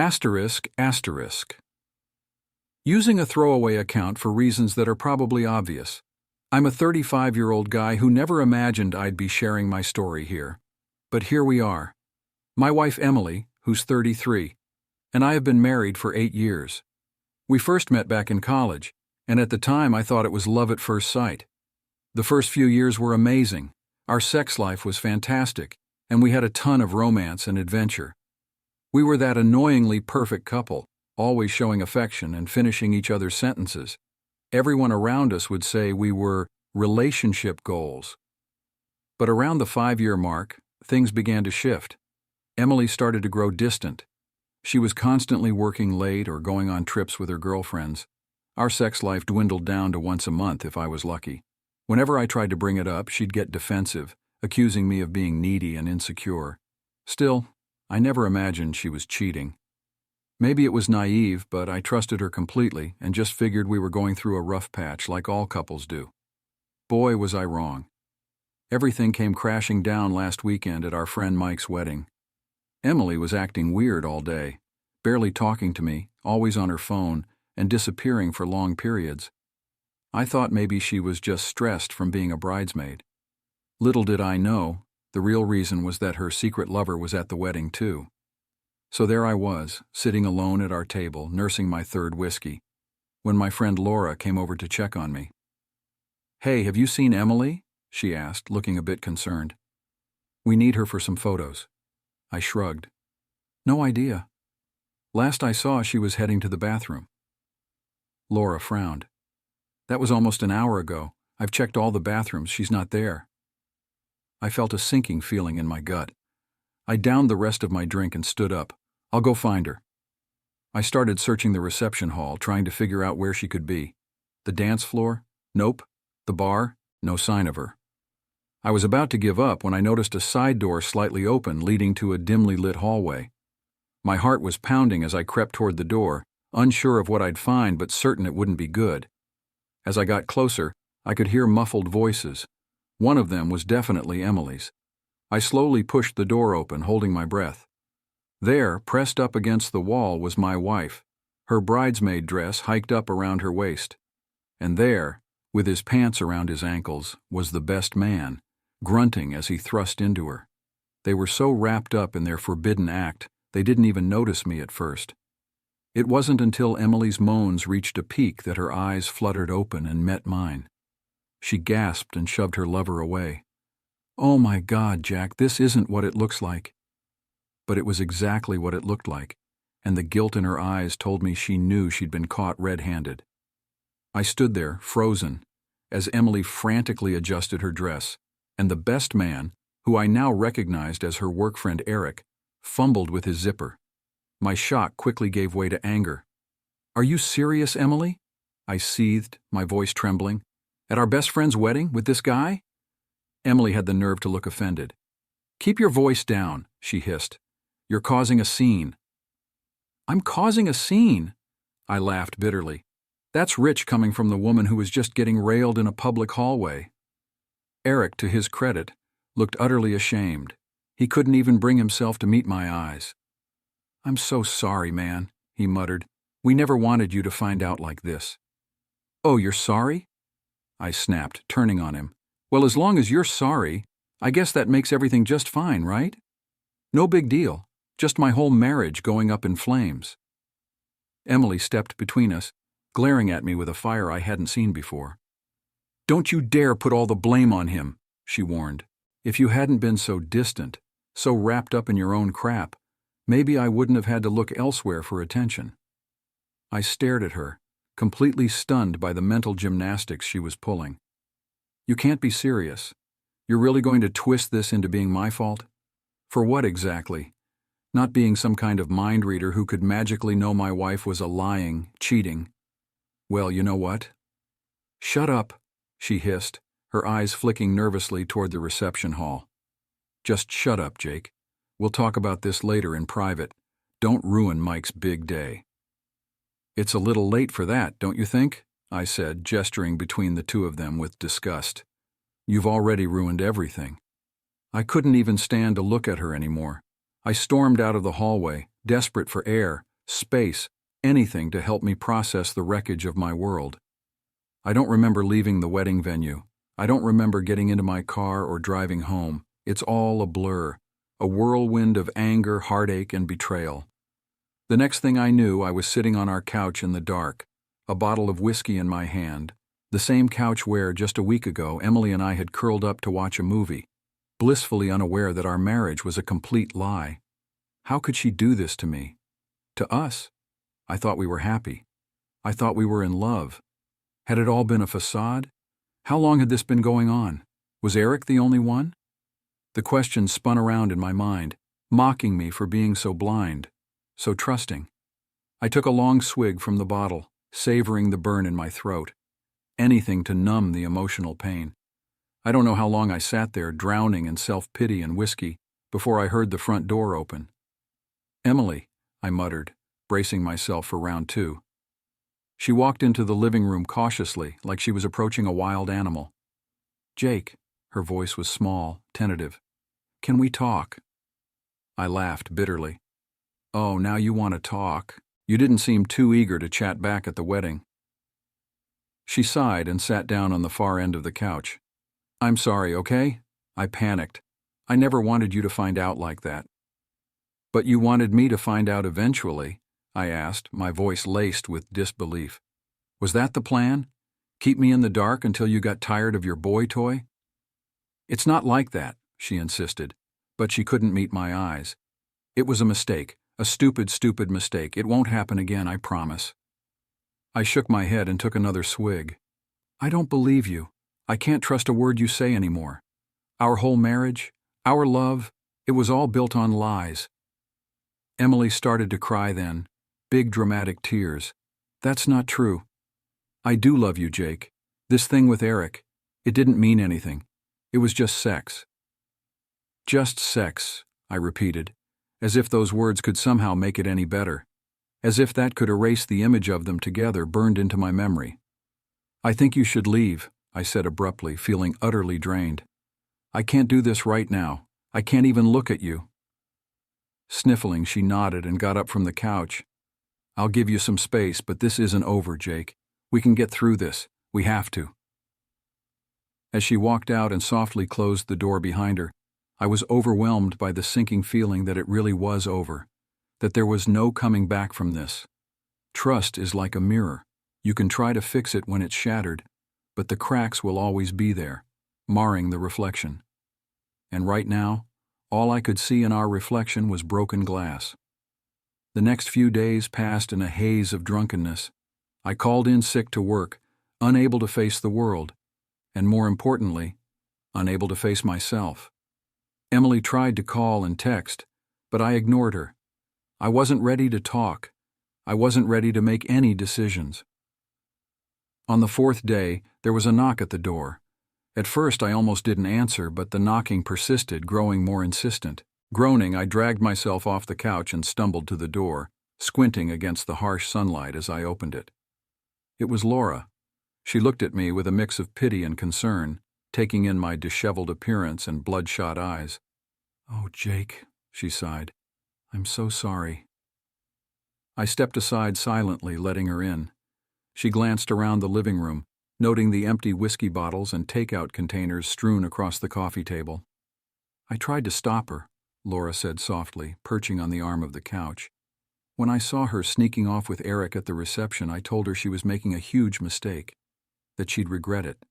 Asterisk, asterisk. Using a throwaway account for reasons that are probably obvious. I'm a 35-year-old guy who never imagined I'd be sharing my story here. But here we are. My wife Emily, who's 33, and I have been married for 8 years. We first met back in college, and at the time I thought it was love at first sight. The first few years were amazing. Our sex life was fantastic, and we had a ton of romance and adventure. We were that annoyingly perfect couple, always showing affection and finishing each other's sentences. Everyone around us would say we were relationship goals. But around the 5-year mark, things began to shift. Emily started to grow distant. She was constantly working late or going on trips with her girlfriends. Our sex life dwindled down to once a month if I was lucky. Whenever I tried to bring it up, she'd get defensive, accusing me of being needy and insecure. Still, I never imagined she was cheating. Maybe it was naive, but I trusted her completely and just figured we were going through a rough patch like all couples do. Boy, was I wrong. Everything came crashing down last weekend at our friend Mike's wedding. Emily was acting weird all day, barely talking to me, always on her phone, and disappearing for long periods. I thought maybe she was just stressed from being a bridesmaid. Little did I know, the real reason was that her secret lover was at the wedding too. So there I was, sitting alone at our table, nursing my third whiskey, when my friend Laura came over to check on me. "Hey, have you seen Emily?" she asked, looking a bit concerned. "We need her for some photos." I shrugged. "No idea. Last I saw, she was heading to the bathroom." Laura frowned. "That was almost an hour ago. I've checked all the bathrooms. She's not there." I felt a sinking feeling in my gut. I downed the rest of my drink and stood up. "I'll go find her." I started searching the reception hall, trying to figure out where she could be. The dance floor? Nope. The bar? No sign of her. I was about to give up when I noticed a side door slightly open leading to a dimly lit hallway. My heart was pounding as I crept toward the door, unsure of what I'd find but certain it wouldn't be good. As I got closer, I could hear muffled voices. One of them was definitely Emily's. I slowly pushed the door open, holding my breath. There, pressed up against the wall, was my wife, her bridesmaid dress hiked up around her waist. And there, with his pants around his ankles, was the best man, grunting as he thrust into her. They were so wrapped up in their forbidden act, they didn't even notice me at first. It wasn't until Emily's moans reached a peak that her eyes fluttered open and met mine. She gasped and shoved her lover away. "Oh my God, Jack, this isn't what it looks like." But it was exactly what it looked like, and the guilt in her eyes told me she knew she'd been caught red-handed. I stood there, frozen, as Emily frantically adjusted her dress, and the best man, who I now recognized as her work friend Eric, fumbled with his zipper. My shock quickly gave way to anger. "Are you serious, Emily?" I seethed, my voice trembling. "At our best friend's wedding, with this guy?" Emily had the nerve to look offended. "Keep your voice down," she hissed. "You're causing a scene." "I'm causing a scene?" I laughed bitterly. That's rich coming from the woman who was just getting railed in a public hallway. Eric, to his credit, looked utterly ashamed. He couldn't even bring himself to meet my eyes. "I'm so sorry, man," he muttered. "We never wanted you to find out like this." "Oh, you're sorry?" I snapped, turning on him. "Well, as long as you're sorry, I guess that makes everything just fine, right? No big deal, just my whole marriage going up in flames." Emily stepped between us, glaring at me with a fire I hadn't seen before. "Don't you dare put all the blame on him," she warned. "If you hadn't been so distant, so wrapped up in your own crap, maybe I wouldn't have had to look elsewhere for attention." I stared at her, completely stunned by the mental gymnastics she was pulling. "You can't be serious. You're really going to twist this into being my fault? For what exactly? Not being some kind of mind reader who could magically know my wife was a lying, cheating. Well, you know what?" "Shut up," she hissed, her eyes flicking nervously toward the reception hall. "Just shut up, Jake. We'll talk about this later in private. Don't ruin Mike's big day." "It's a little late for that, don't you think?" I said, gesturing between the two of them with disgust. "You've already ruined everything." I couldn't even stand to look at her anymore. I stormed out of the hallway, desperate for air, space, anything to help me process the wreckage of my world. I don't remember leaving the wedding venue. I don't remember getting into my car or driving home. It's all a blur, a whirlwind of anger, heartache, and betrayal. The next thing I knew, I was sitting on our couch in the dark, a bottle of whiskey in my hand, the same couch where, just a week ago, Emily and I had curled up to watch a movie, blissfully unaware that our marriage was a complete lie. How could she do this to me? To us? I thought we were happy. I thought we were in love. Had it all been a facade? How long had this been going on? Was Eric the only one? The questions spun around in my mind, mocking me for being so blind, so trusting. I took a long swig from the bottle, savoring the burn in my throat. Anything to numb the emotional pain. I don't know how long I sat there, drowning in self-pity and whiskey, before I heard the front door open. "Emily," I muttered, bracing myself for round two. She walked into the living room cautiously, like she was approaching a wild animal. "Jake," her voice was small, tentative. "Can we talk?" I laughed bitterly. "Oh, now you want to talk. You didn't seem too eager to chat back at the wedding." She sighed and sat down on the far end of the couch. "I'm sorry, okay?" I panicked. "I never wanted you to find out like that." "But you wanted me to find out eventually," I asked, my voice laced with disbelief. "Was that the plan? Keep me in the dark until you got tired of your boy toy?" "It's not like that," she insisted, but she couldn't meet my eyes. "It was a mistake, a stupid, stupid mistake. It won't happen again, I promise." I shook my head and took another swig. "I don't believe you. I can't trust a word you say anymore. Our whole marriage, our love, it was all built on lies." Emily started to cry then, big dramatic tears. "That's not true. I do love you, Jake. This thing with Eric, it didn't mean anything. It was just sex." "Just sex," I repeated, as if those words could somehow make it any better, as if that could erase the image of them together burned into my memory. "I think you should leave," I said abruptly, feeling utterly drained. "I can't do this right now. I can't even look at you." Sniffling, she nodded and got up from the couch. "I'll give you some space, but this isn't over, Jake. We can get through this. We have to." As she walked out and softly closed the door behind her, I was overwhelmed by the sinking feeling that it really was over, that there was no coming back from this. Trust is like a mirror. You can try to fix it when it's shattered, but the cracks will always be there, marring the reflection. And right now, all I could see in our reflection was broken glass. The next few days passed in a haze of drunkenness. I called in sick to work, unable to face the world, and more importantly, unable to face myself. Emily tried to call and text, but I ignored her. I wasn't ready to talk. I wasn't ready to make any decisions. On the fourth day, there was a knock at the door. At first, I almost didn't answer, but the knocking persisted, growing more insistent. Groaning, I dragged myself off the couch and stumbled to the door, squinting against the harsh sunlight as I opened it. It was Laura. She looked at me with a mix of pity and concern, taking in my disheveled appearance and bloodshot eyes. "Oh, Jake," she sighed. "I'm so sorry." I stepped aside silently, letting her in. She glanced around the living room, noting the empty whiskey bottles and takeout containers strewn across the coffee table. "I tried to stop her," Laura said softly, perching on the arm of the couch. "When I saw her sneaking off with Eric at the reception, I told her she was making a huge mistake, that she'd regret it."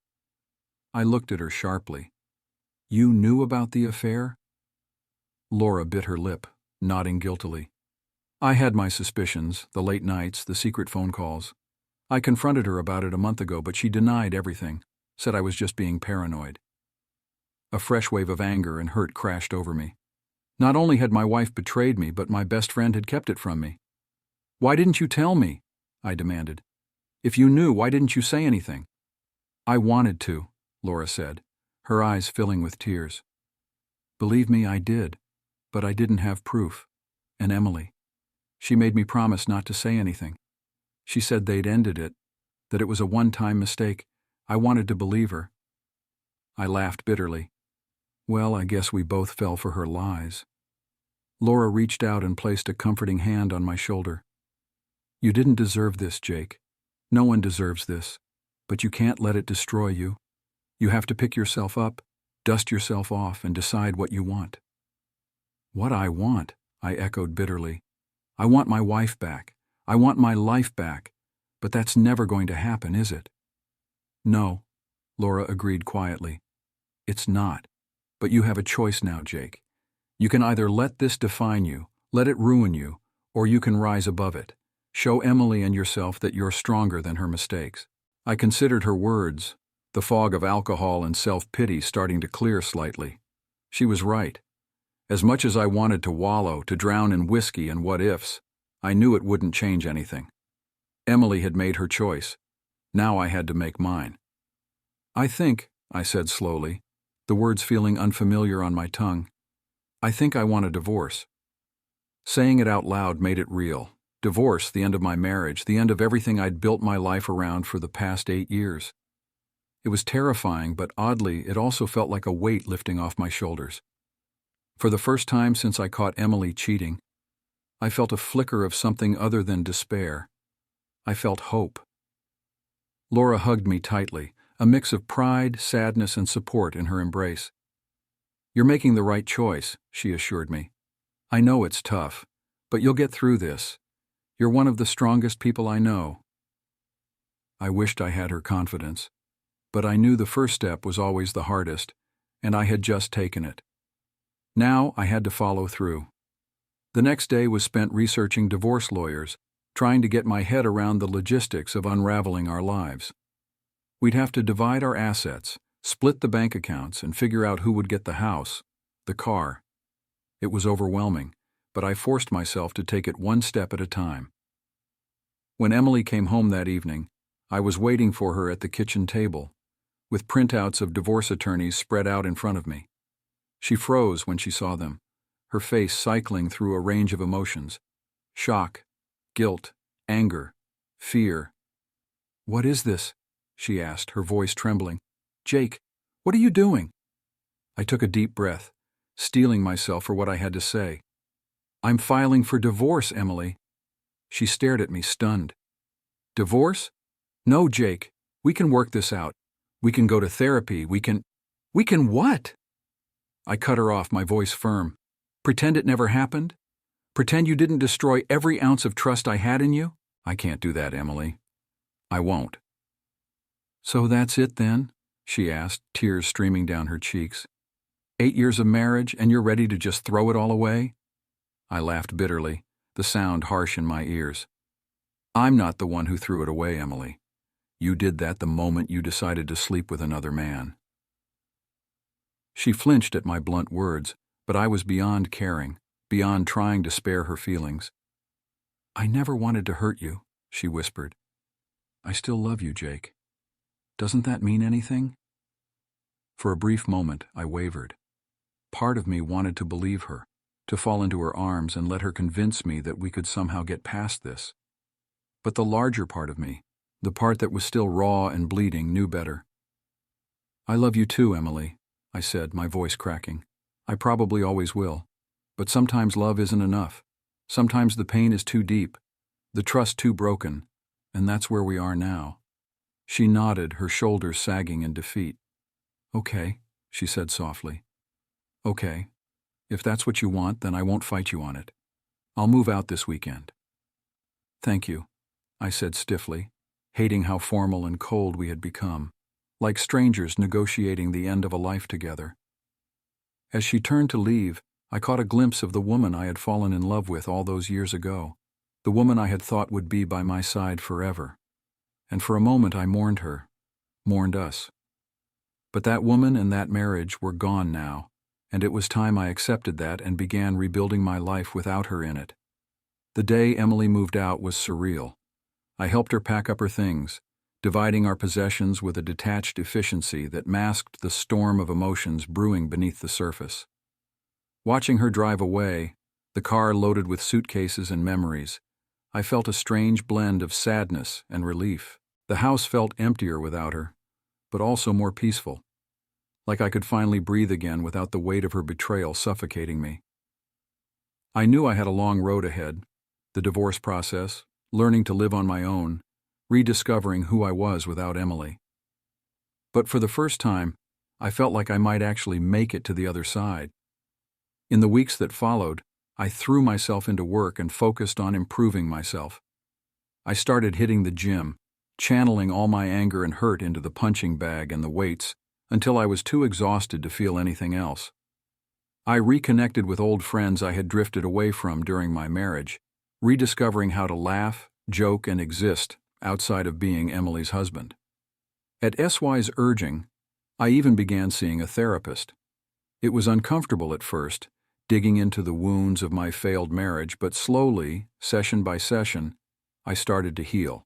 I looked at her sharply. "You knew about the affair?" Laura bit her lip, nodding guiltily. "I had my suspicions, the late nights, the secret phone calls. I confronted her about it a month ago, but she denied everything, said I was just being paranoid." A fresh wave of anger and hurt crashed over me. Not only had my wife betrayed me, but my best friend had kept it from me. "Why didn't you tell me?" I demanded. "If you knew, why didn't you say anything?" "I wanted to," Laura said, her eyes filling with tears. "Believe me, I did, but I didn't have proof. And Emily, she made me promise not to say anything. She said they'd ended it, that it was a one-time mistake. I wanted to believe her." I laughed bitterly. Well, I guess we both fell for her lies. Laura reached out and placed a comforting hand on my shoulder. You didn't deserve this, Jake. No one deserves this. But you can't let it destroy you. You have to pick yourself up, dust yourself off, and decide what you want. What I want, I echoed bitterly. I want my wife back. I want my life back. But that's never going to happen, is it? No, Laura agreed quietly. It's not. But you have a choice now, Jake. You can either let this define you, let it ruin you, or you can rise above it. Show Emily and yourself that you're stronger than her mistakes. I considered her words, the fog of alcohol and self-pity starting to clear slightly. She was right. As much as I wanted to wallow, to drown in whiskey and what-ifs, I knew it wouldn't change anything. Emily had made her choice. Now I had to make mine. I think, I said slowly, the words feeling unfamiliar on my tongue, I think I want a divorce. Saying it out loud made it real. Divorce, the end of my marriage, the end of everything I'd built my life around for the past 8 years. It was terrifying, but oddly, it also felt like a weight lifting off my shoulders. For the first time since I caught Emily cheating, I felt a flicker of something other than despair. I felt hope. Laura hugged me tightly, a mix of pride, sadness, and support in her embrace. You're making the right choice, she assured me. I know it's tough, but you'll get through this. You're one of the strongest people I know. I wished I had her confidence, but I knew the first step was always the hardest, and I had just taken it. Now I had to follow through. The next day was spent researching divorce lawyers, trying to get my head around the logistics of unraveling our lives. We'd have to divide our assets, split the bank accounts, and figure out who would get the house, the car. It was overwhelming, but I forced myself to take it one step at a time. When Emily came home that evening, I was waiting for her at the kitchen table, with printouts of divorce attorneys spread out in front of me. She froze when she saw them, her face cycling through a range of emotions: shock, guilt, anger, fear. "What is this?" she asked, her voice trembling. "Jake, what are you doing?" I took a deep breath, steeling myself for what I had to say. "I'm filing for divorce, Emily." She stared at me, stunned. "Divorce? No, Jake. We can work this out. We can go to therapy. We can what?" I cut her off, my voice firm. "Pretend it never happened? Pretend you didn't destroy every ounce of trust I had in you? I can't do that, Emily. I won't." "So that's it then?" she asked, tears streaming down her cheeks. 8 years of marriage, and you're ready to just throw it all away?" I laughed bitterly, the sound harsh in my ears. "I'm not the one who threw it away, Emily. You did that the moment you decided to sleep with another man." She flinched at my blunt words, but I was beyond caring, beyond trying to spare her feelings. "I never wanted to hurt you," she whispered. "I still love you, Jake. Doesn't that mean anything?" For a brief moment, I wavered. Part of me wanted to believe her, to fall into her arms and let her convince me that we could somehow get past this. But the larger part of me, the part that was still raw and bleeding, knew better. "I love you too, Emily," I said, my voice cracking. "I probably always will. But sometimes love isn't enough. Sometimes the pain is too deep, the trust too broken, and that's where we are now." She nodded, her shoulders sagging in defeat. "Okay," she said softly. "Okay. If that's what you want, then I won't fight you on it. I'll move out this weekend." "Thank you," I said stiffly, hating how formal and cold we had become, like strangers negotiating the end of a life together. As she turned to leave, I caught a glimpse of the woman I had fallen in love with all those years ago, the woman I had thought would be by my side forever. And for a moment I mourned her, mourned us. But that woman and that marriage were gone now, and it was time I accepted that and began rebuilding my life without her in it. The day Emily moved out was surreal. I helped her pack up her things, dividing our possessions with a detached efficiency that masked the storm of emotions brewing beneath the surface. Watching her drive away, the car loaded with suitcases and memories, I felt a strange blend of sadness and relief. The house felt emptier without her, but also more peaceful, like I could finally breathe again without the weight of her betrayal suffocating me. I knew I had a long road ahead: the divorce process, learning to live on my own, rediscovering who I was without Emily. But for the first time, I felt like I might actually make it to the other side. In the weeks that followed, I threw myself into work and focused on improving myself. I started hitting the gym, channeling all my anger and hurt into the punching bag and the weights until I was too exhausted to feel anything else. I reconnected with old friends I had drifted away from during my marriage, rediscovering how to laugh, joke, and exist outside of being Emily's husband. At SY's urging, I even began seeing a therapist. It was uncomfortable at first, digging into the wounds of my failed marriage, but slowly, session by session, I started to heal.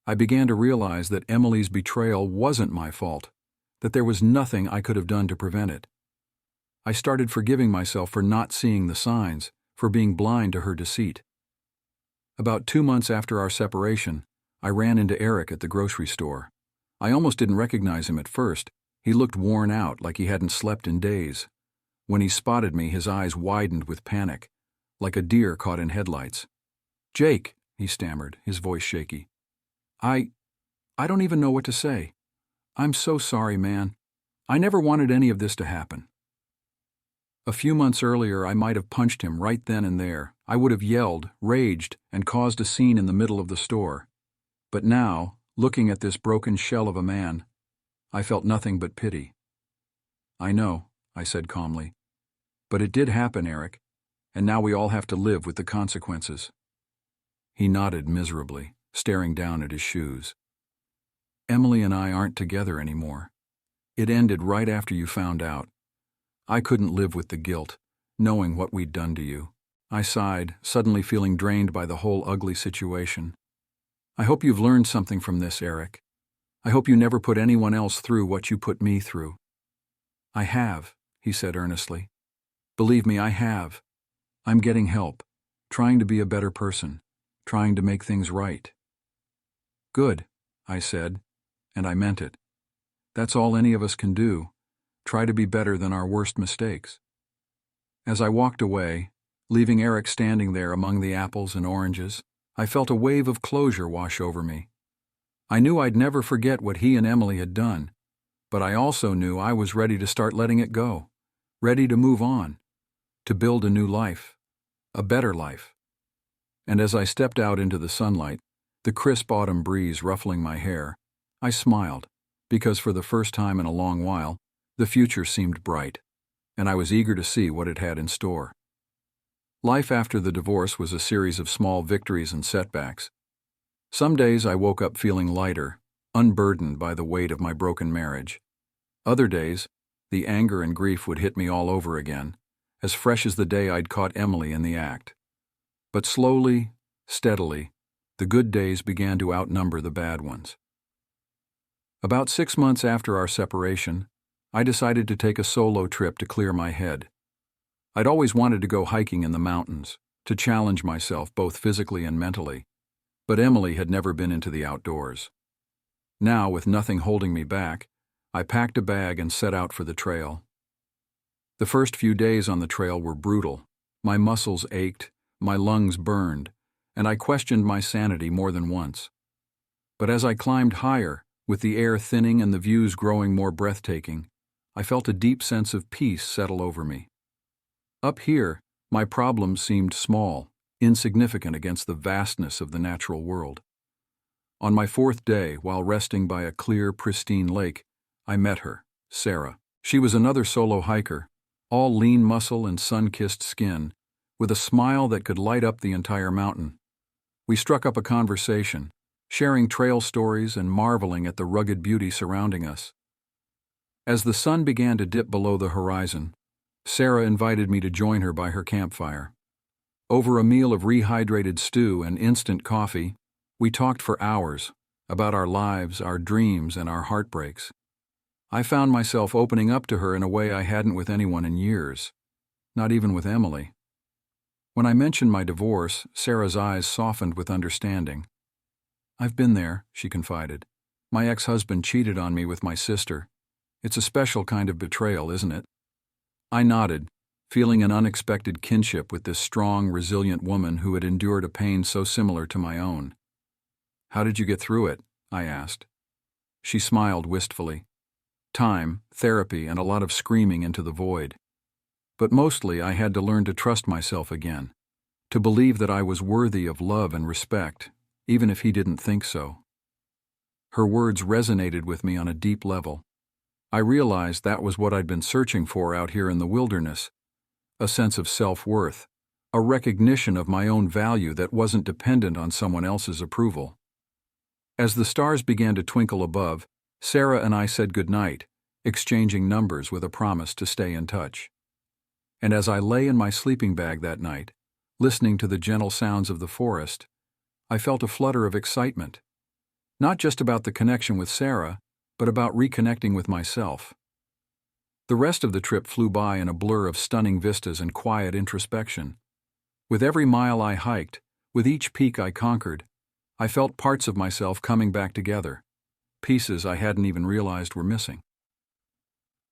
I began to realize that Emily's betrayal wasn't my fault, that there was nothing I could have done to prevent it. I started forgiving myself for not seeing the signs, for being blind to her deceit. About 2 months after our separation, I ran into Eric at the grocery store. I almost didn't recognize him at first. He looked worn out, like he hadn't slept in days. When he spotted me, his eyes widened with panic, like a deer caught in headlights. "Jake," he stammered, his voice shaky. I don't even know what to say. I'm so sorry, man. I never wanted any of this to happen." A few months earlier, I might have punched him right then and there. I would have yelled, raged, and caused a scene in the middle of the store. But now, looking at this broken shell of a man, I felt nothing but pity. "I know," I said calmly. "But it did happen, Eric, and now we all have to live with the consequences." He nodded miserably, staring down at his shoes. "Emily and I aren't together anymore. It ended right after you found out. I couldn't live with the guilt, knowing what we'd done to you." I sighed, suddenly feeling drained by the whole ugly situation. "I hope you've learned something from this, Eric. I hope you never put anyone else through what you put me through." "I have," he said earnestly. "Believe me, I have. I'm getting help, trying to be a better person, trying to make things right." "Good," I said, and I meant it. That's all any of us can do, try to be better than our worst mistakes. As I walked away, leaving Eric standing there among the apples and oranges, I felt a wave of closure wash over me. I knew I'd never forget what he and Emily had done, but I also knew I was ready to start letting it go, ready to move on, to build a new life, a better life. And as I stepped out into the sunlight, the crisp autumn breeze ruffling my hair, I smiled, because for the first time in a long while, the future seemed bright, and I was eager to see what it had in store. Life after the divorce was a series of small victories and setbacks. Some days I woke up feeling lighter, unburdened by the weight of my broken marriage. Other days, the anger and grief would hit me all over again, as fresh as the day I'd caught Emily in the act. But slowly, steadily, the good days began to outnumber the bad ones. About 6 months after our separation, I decided to take a solo trip to clear my head. I'd always wanted to go hiking in the mountains, to challenge myself both physically and mentally, but Emily had never been into the outdoors. Now, with nothing holding me back, I packed a bag and set out for the trail. The first few days on the trail were brutal. My muscles ached, my lungs burned, and I questioned my sanity more than once. But as I climbed higher, with the air thinning and the views growing more breathtaking, I felt a deep sense of peace settle over me. Up here, my problems seemed small, insignificant against the vastness of the natural world. On my 4th day, while resting by a clear, pristine lake, I met her, Sarah. She was another solo hiker, all lean muscle and sun-kissed skin, with a smile that could light up the entire mountain. We struck up a conversation, sharing trail stories and marveling at the rugged beauty surrounding us. As the sun began to dip below the horizon, Sarah invited me to join her by her campfire. Over a meal of rehydrated stew and instant coffee, we talked for hours about our lives, our dreams, and our heartbreaks. I found myself opening up to her in a way I hadn't with anyone in years, not even with Emily. When I mentioned my divorce, Sarah's eyes softened with understanding. "I've been there," she confided. "My ex-husband cheated on me with my sister. It's a special kind of betrayal, isn't it?" I nodded, feeling an unexpected kinship with this strong, resilient woman who had endured a pain so similar to my own. "How did you get through it?" I asked. She smiled wistfully. "Time, therapy, and a lot of screaming into the void. But mostly I had to learn to trust myself again, to believe that I was worthy of love and respect, even if he didn't think so." Her words resonated with me on a deep level. I realized that was what I'd been searching for out here in the wilderness, a sense of self-worth, a recognition of my own value that wasn't dependent on someone else's approval. As the stars began to twinkle above, Sarah and I said goodnight, exchanging numbers with a promise to stay in touch. And as I lay in my sleeping bag that night, listening to the gentle sounds of the forest, I felt a flutter of excitement, not just about the connection with Sarah, but about reconnecting with myself. The rest of the trip flew by in a blur of stunning vistas and quiet introspection. With every mile I hiked, with each peak I conquered, I felt parts of myself coming back together, pieces I hadn't even realized were missing.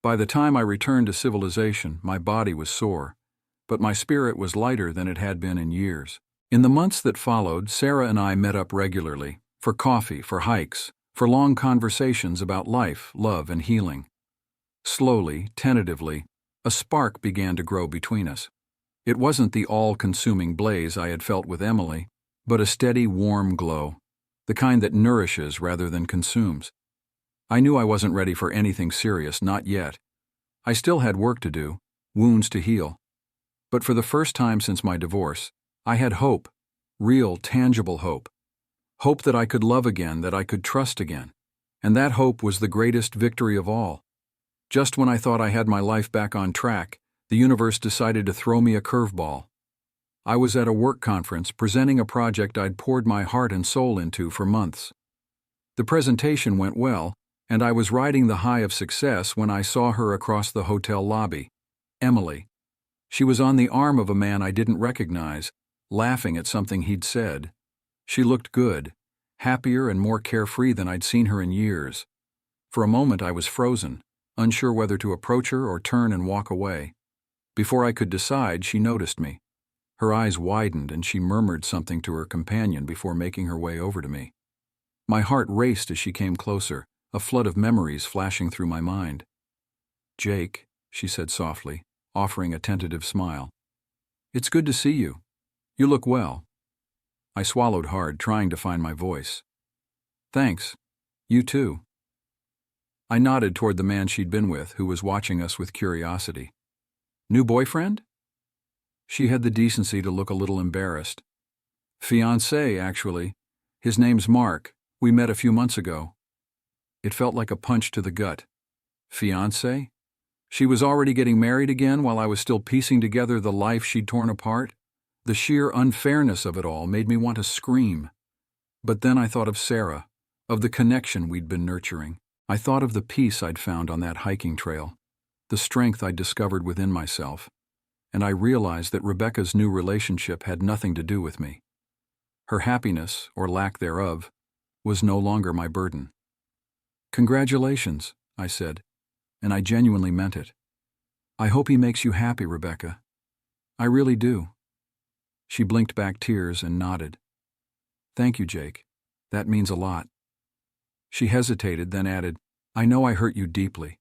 By the time I returned to civilization, my body was sore, but my spirit was lighter than it had been in years. In the months that followed, Sarah and I met up regularly, for coffee, for hikes, for long conversations about life, love, and healing. Slowly, tentatively, a spark began to grow between us. It wasn't the all-consuming blaze I had felt with Emily, but a steady, warm glow, the kind that nourishes rather than consumes. I knew I wasn't ready for anything serious, not yet. I still had work to do, wounds to heal. But for the first time since my divorce, I had hope, real, tangible hope. Hope that I could love again, that I could trust again. And that hope was the greatest victory of all. Just when I thought I had my life back on track, the universe decided to throw me a curveball. I was at a work conference presenting a project I'd poured my heart and soul into for months. The presentation went well, and I was riding the high of success when I saw her across the hotel lobby. Emily. She was on the arm of a man I didn't recognize, laughing at something he'd said. She looked good, happier and more carefree than I'd seen her in years. For a moment I was frozen, unsure whether to approach her or turn and walk away. Before I could decide, she noticed me. Her eyes widened and she murmured something to her companion before making her way over to me. My heart raced as she came closer, a flood of memories flashing through my mind. "Jake," she said softly, offering a tentative smile. "It's good to see you. You look well." I swallowed hard, trying to find my voice. "Thanks. You too." I nodded toward the man she'd been with, who was watching us with curiosity. "New boyfriend?" She had the decency to look a little embarrassed. "Fiancé, actually. His name's Mark. We met a few months ago." It felt like a punch to the gut. Fiancé? She was already getting married again while I was still piecing together the life she'd torn apart? The sheer unfairness of it all made me want to scream. But then I thought of Sarah, of the connection we'd been nurturing. I thought of the peace I'd found on that hiking trail, the strength I'd discovered within myself, and I realized that Rebecca's new relationship had nothing to do with me. Her happiness, or lack thereof, was no longer my burden. "Congratulations," I said, and I genuinely meant it. "I hope he makes you happy, Rebecca. I really do." She blinked back tears and nodded. "Thank you, Jake. That means a lot." She hesitated, then added, "I know I hurt you deeply.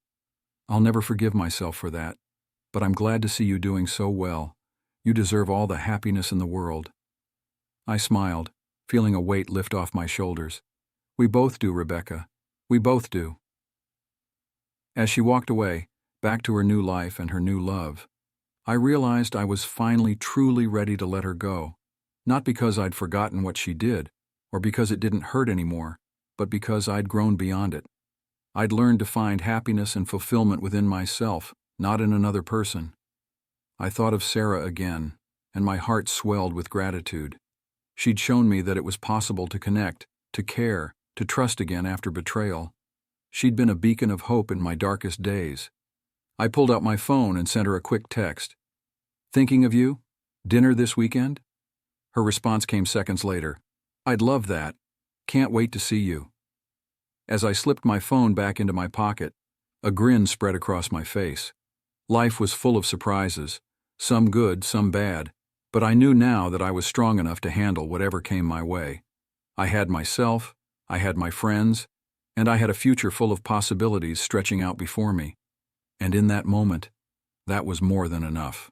I'll never forgive myself for that, but I'm glad to see you doing so well. You deserve all the happiness in the world." I smiled, feeling a weight lift off my shoulders. "We both do, Rebecca. We both do." As she walked away, back to her new life and her new love, I realized I was finally truly ready to let her go, not because I'd forgotten what she did, or because it didn't hurt anymore, but because I'd grown beyond it. I'd learned to find happiness and fulfillment within myself, not in another person. I thought of Sarah again, and my heart swelled with gratitude. She'd shown me that it was possible to connect, to care, to trust again after betrayal. She'd been a beacon of hope in my darkest days. I pulled out my phone and sent her a quick text. "Thinking of you? Dinner this weekend?" Her response came seconds later. "I'd love that. Can't wait to see you." As I slipped my phone back into my pocket, a grin spread across my face. Life was full of surprises, Some good, some bad, but I knew now that I was strong enough to handle whatever came my way. I had myself, I had my friends, and I had a future full of possibilities stretching out before me. And in that moment, that was more than enough.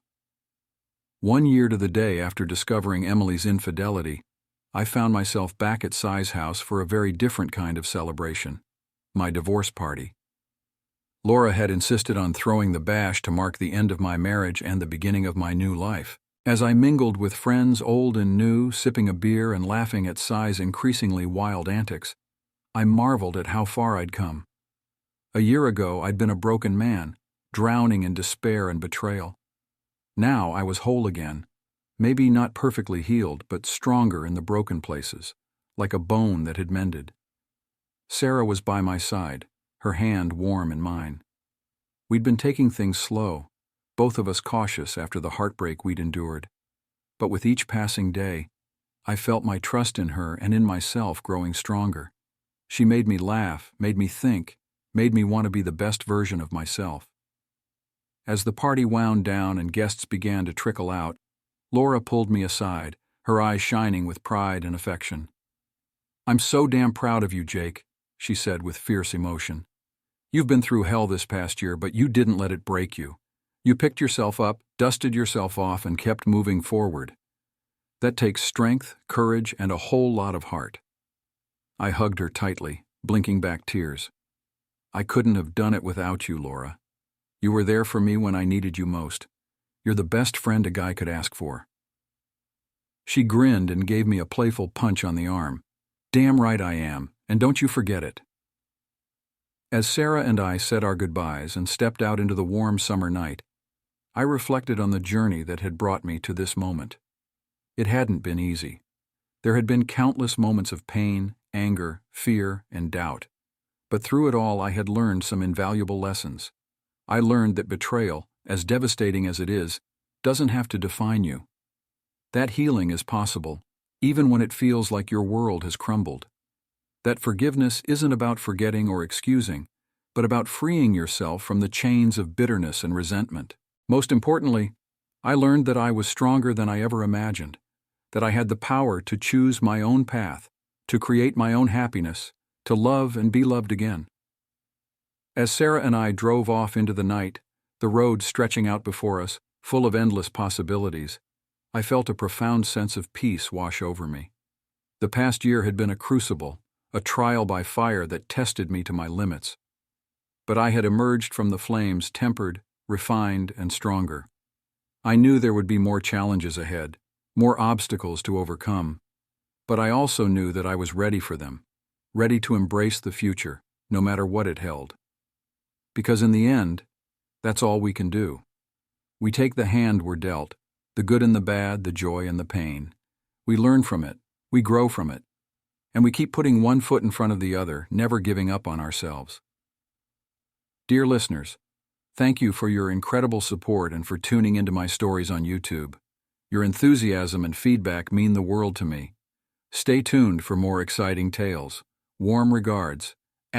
1 year to the day after discovering Emily's infidelity, I found myself back at Sai's house for a very different kind of celebration: my divorce party. Laura had insisted on throwing the bash to mark the end of my marriage and the beginning of my new life. As I mingled with friends old and new, sipping a beer and laughing at Sai's increasingly wild antics, I marveled at how far I'd come. A year ago, I'd been a broken man, drowning in despair and betrayal. Now I was whole again, maybe not perfectly healed, but stronger in the broken places, like a bone that had mended. Sarah was by my side, her hand warm in mine. We'd been taking things slow, both of us cautious after the heartbreak we'd endured. But with each passing day, I felt my trust in her and in myself growing stronger. She made me laugh, made me think, made me want to be the best version of myself. As the party wound down and guests began to trickle out, Laura pulled me aside, her eyes shining with pride and affection. "I'm so damn proud of you, Jake," she said with fierce emotion. "You've been through hell this past year, but you didn't let it break you. You picked yourself up, dusted yourself off, and kept moving forward. That takes strength, courage, and a whole lot of heart." I hugged her tightly, blinking back tears. "I couldn't have done it without you, Laura. You were there for me when I needed you most. You're the best friend a guy could ask for." She grinned and gave me a playful punch on the arm. "Damn right I am, and don't you forget it." As Sarah and I said our goodbyes and stepped out into the warm summer night, I reflected on the journey that had brought me to this moment. It hadn't been easy. There had been countless moments of pain, anger, fear, and doubt. But through it all, I had learned some invaluable lessons. I learned that betrayal, as devastating as it is, doesn't have to define you. That healing is possible, even when it feels like your world has crumbled. That forgiveness isn't about forgetting or excusing, but about freeing yourself from the chains of bitterness and resentment. Most importantly, I learned that I was stronger than I ever imagined, that I had the power to choose my own path, to create my own happiness, to love and be loved again. As Sarah and I drove off into the night, the road stretching out before us, full of endless possibilities, I felt a profound sense of peace wash over me. The past year had been a crucible, a trial by fire that tested me to my limits. But I had emerged from the flames tempered, refined, and stronger. I knew there would be more challenges ahead, more obstacles to overcome, but I also knew that I was ready for them, ready to embrace the future, no matter what it held. Because in the end, that's all we can do. We take the hand we're dealt, the good and the bad, the joy and the pain. We learn from it, we grow from it, and we keep putting one foot in front of the other, never giving up on ourselves. Dear listeners, thank you for your incredible support and for tuning into my stories on YouTube. Your enthusiasm and feedback mean the world to me. Stay tuned for more exciting tales. Warm regards, ***.